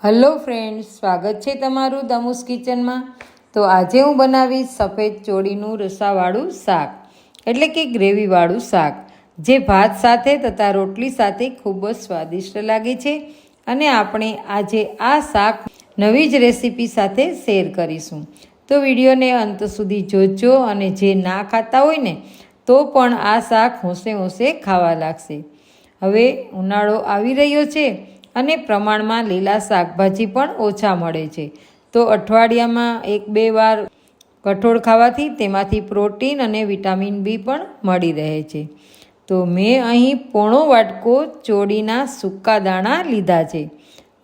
Hello friends, સ્વાગત છે તમારું દમુસ કિચનમાં। તો આજે હું બનાવીશ સફેદ ચોળીનું રસાવાળું શાક, એટલે કે ગ્રેવીવાળું શાક, જે ભાત સાથે તથા રોટલી સાથે ખૂબ જ સ્વાદિષ્ટ લાગે છે। અને આપણે આજે આ શાક નવી જ રેસીપી સાથે શેર કરીશું, તો વિડીયોને અંત સુધી જોજો। અને જે ના ખાતા હોય ને તો પણ આ શાક હોંશે હોંશે ખાવા લાગશે। હવે ઉનાળો આવી રહ્યો છે અને પ્રમાણમાં લીલા શાકભાજી પણ ઓછા મળે છે, તો અઠવાડિયામાં 1-2 વાર કઠોળ ખાવાથી તેમાંથી પ્રોટીન અને વિટામિન બી પણ મળી રહે છે। તો મેં અહીં પોણો વાટકો ચોળીના સૂકા દાણા લીધા છે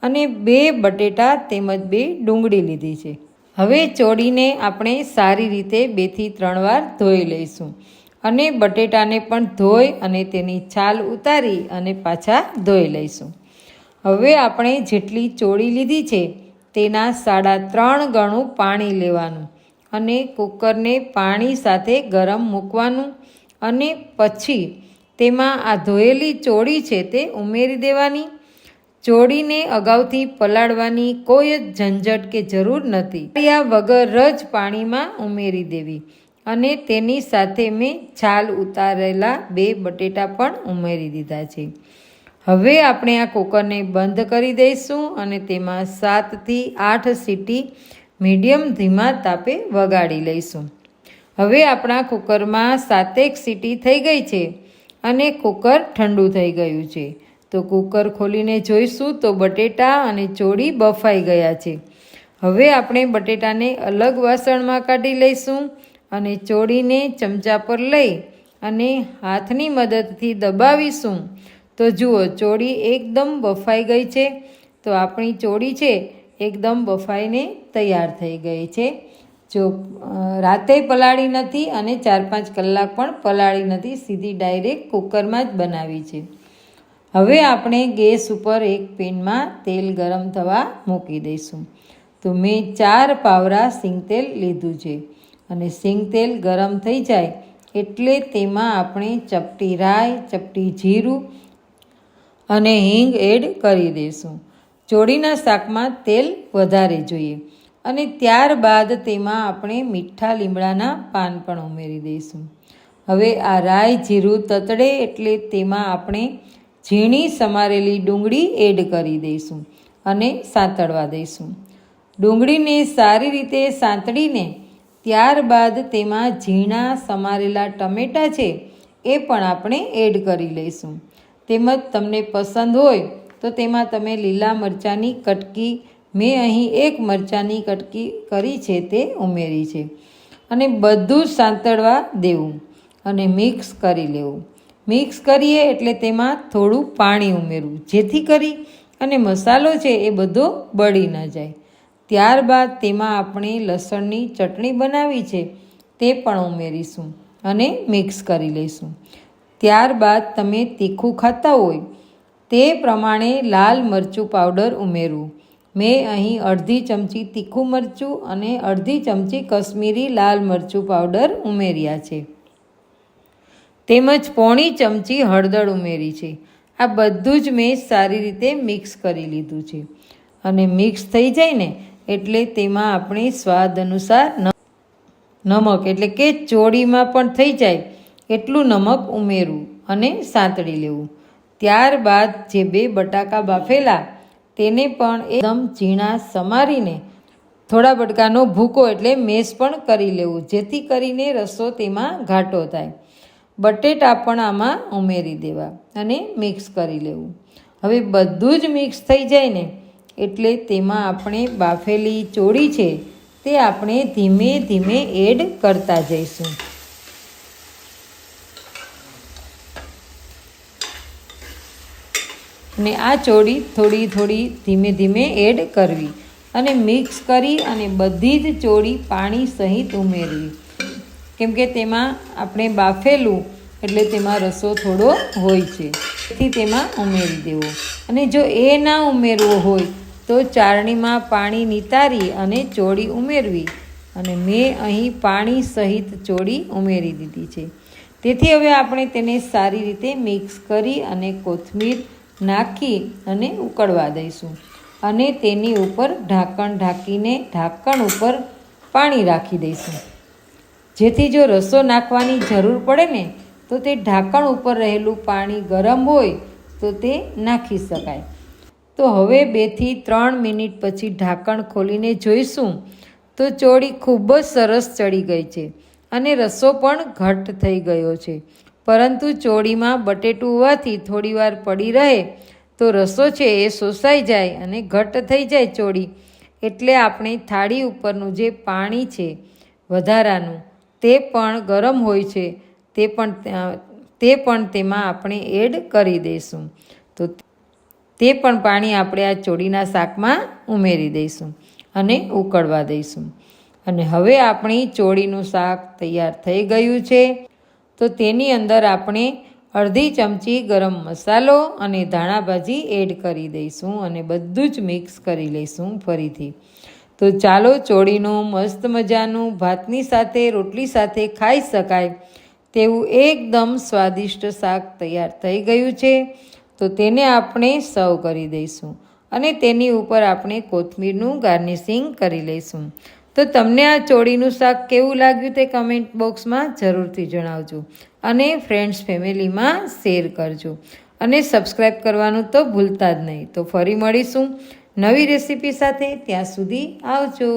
અને 2 બટેટા તેમજ 2 ડુંગળી લીધી છે। હવે ચોળીને આપણે સારી રીતે 2 થી 3 વાર ધોઈ લઈશું અને બટેટાને પણ ધોઈ અને તેની છાલ ઉતારી અને પાછા ધોઈ લઈશું। હવે આપણે જેટલી ચોળી લીધી છે તેના 3.5 ગણું પાણી લેવાનું અને કુકરને પાણી સાથે ગરમ મૂકવાનું અને પછી તેમાં આ ધોયેલી ચોળી છે તે ઉમેરી દેવાની। ચોળીને અગાઉથી પલાળવાની કોઈ જ ઝંઝટ કે જરૂર નથી, આ વગર જ પાણીમાં ઉમેરી દેવી અને તેની સાથે મેં છાલ ઉતારેલા 2 બટેટા પણ ઉમેરી દીધા છે। હવે આપણે આ કુકરને બંધ કરી દઈશું અને તેમાં 7 થી 8 સીટી મીડિયમ ધીમા તાપે વગાડી લઈશું। હવે આપણા કુકરમાં 7 સીટી થઈ ગઈ છે અને કુકર ઠંડુ થઈ ગયું છે। તો કુકર ખોલીને જોઈશું તો બટેટા અને ચોળી બફાઈ ગયા છે। હવે આપણે બટેટાને અલગ વાસણમાં કાઢી લઈશું અને ચોળીને ચમચા પર લઈ અને હાથની મદદથી દબાવીશું તો જુઓ, ચોળી એકદમ બફાઈ ગઈ છે। તો આપણી ચોળી છે એકદમ બફાઈને તૈયાર થઈ ગઈ છે। જો રાતે પલાળી નથી અને 4-5 કલાક પણ પલાળી નથી, સીધી ડાયરેક્ટ કુકરમાં જ બનાવી છે। હવે આપણે ગેસ ઉપર એક પેનમાં તેલ ગરમ થવા મૂકી દઈશું। તો મેં 4 પાવરા સિંગતેલ લીધું છે અને સિંગતેલ ગરમ થઈ જાય એટલે તેમાં આપણે ચપટી રાઈ, ચપટી જીરું અને હિંગ એડ કરી દઈશું। ચોળીના શાકમાં તેલ વધારે જોઈએ અને ત્યારબાદ તેમાં આપણે મીઠા લીમડાના પાન પણ ઉમેરી દઈશું। હવે આ રાઈ જીરું તતડે એટલે તેમાં આપણે ઝીણી સમારેલી ડુંગળી એડ કરી દઈશું અને સાંતળવા દઈશું। ડુંગળીને સારી રીતે સાંતળીને ત્યારબાદ તેમાં ઝીણા સમારેલા ટમેટાં છે એ પણ આપણે એડ કરી લઈશું। તેમજ તમને પસંદ હોય તો તેમાં તમે લીલા મરચાંની કટકી, મેં અહીં 1 મરચાંની કટકી કરી છે તે ઉમેરી છે અને બધું જ સાંતળવા દેવું અને મિક્સ કરી લેવું। મિક્સ કરીએ એટલે તેમાં થોડું પાણી ઉમેરવું, જેથી કરી અને મસાલો છે એ બધો બળી ન જાય। ત્યારબાદ તેમાં આપણે લસણની ચટણી બનાવી છે તે પણ ઉમેરીશું અને મિક્સ કરી લઈશું। ત્યારબાદ તમે તીખું ખાતા હોય તે પ્રમાણે લાલ મરચું પાવડર ઉમેરવું। મેં અહીં અડધી ચમચી તીખું મરચું અને અડધી ચમચી કશ્મીરી લાલ મરચું પાવડર ઉમેર્યા છે, તેમજ પોણી ચમચી હળદર ઉમેરી છે। આ બધું જ મેં સારી રીતે મિક્સ કરી લીધું છે અને મિક્સ થઈ જાય ને એટલે તેમાં આપણે સ્વાદ અનુસાર નમક, એટલે કે ચોળીમાં પણ થઈ જાય એટલું નમક ઉમેરવું અને સાંતળી લેવું। ત્યારબાદ જે 2 બટાકા બાફેલા તેને પણ એકદમ ઝીણા સમારીને થોડા બટાકાનો ભૂકો એટલે મેશ પણ કરી લેવું, જેથી કરીને રસો તેમાં ઘાટો થાય। બટેટા પણ આમાં ઉમેરી દેવા અને મિક્સ કરી લેવું। હવે બધું જ મિક્સ થઈ જાય ને એટલે તેમાં આપણે બાફેલી ચોળી છે તે આપણે ધીમે ધીમે એડ કરતા જઈશું। અને આ ચોળી થોડી થોડી ધીમે ધીમે એડ કરવી અને મિક્સ કરી અને બધી જ ચોળી પાણી સહિત ઉમેરવી, કેમ કે તેમાં આપણે બાફેલું એટલે તેમાં રસો થોડો હોય છે, તેથી તેમાં ઉમેરી દેવો। અને જો એ ના ઉમેરવો હોય તો ચાળણીમાં પાણી નિતારી અને ચોળી ઉમેરવી અને મેં અહીં પાણી સહિત ચોળી ઉમેરી દીધી છે। તેથી હવે આપણે તેને સારી રીતે મિક્સ કરી અને કોથમીર નાખી અને ઉકળવા દઈશું। અને તેની ઉપર ઢાંકણ ઢાંકીને ઢાંકણ ઉપર પાણી રાખી દઈશું, જેથી જો રસો નાખવાની જરૂર પડે ને તો તે ઢાંકણ ઉપર રહેલું પાણી ગરમ હોય તો તે નાખી શકાય. તો હવે 2 થી 3 મિનિટ પછી ઢાંકણ ખોલીને જોઈશું તો ચોળી ખૂબ જ સરસ ચડી ગઈ છે અને રસો પણ ઘટ્ટ થઈ ગયો છે. પરંતુ ચોળીમાં બટેટું હોવાથી થોડીવાર પડી રહે તો રસો છે એ શોષાઈ જાય અને ઘટ્ટ થઈ જાય ચોળી. એટલે આપણે થાળી ઉપરનું જે પાણી છે વધારાનું તે પણ ગરમ હોય છે તે પણ તેમાં આપણે એડ કરી દઈશું. તો તે પણ પાણી આપણે આ ચોળીના શાકમાં ઉમેરી દઈશું અને ઉકળવા દઈશું. અને હવે આપણી ચોળીનું શાક તૈયાર થઈ ગયું છે. તો તેની અંદર આપણે અડધી ચમચી ગરમ મસાલો અને ધાણાભાજી એડ કરી દઈશું અને બધું જ મિક્સ કરી લઈશું ફરીથી. તો ચાલો, ચોળીનું મસ્ત મજાનું ભાતની સાથે રોટલી સાથે ખાઈ શકાય તેવું એકદમ સ્વાદિષ્ટ શાક તૈયાર થઈ ગયું છે. તો તેને આપણે સર્વ કરી દઈશું અને તેની ઉપર આપણે કોથમીરનું ગાર્નિશિંગ કરી લઈશું. તો તમને આ ચોળીનું શાક કેવું લાગ્યું તે કમેન્ટ બોક્સમાં જરૂરથી જણાવજો અને ફ્રેન્ડ્સ ફેમિલીમાં શેર કરજો અને સબસ્ક્રાઈબ કરવાનું તો ભૂલતા જ નહીં. તો ફરી મળીશું નવી રેસીપી સાથે. ત્યાં સુધી આવજો.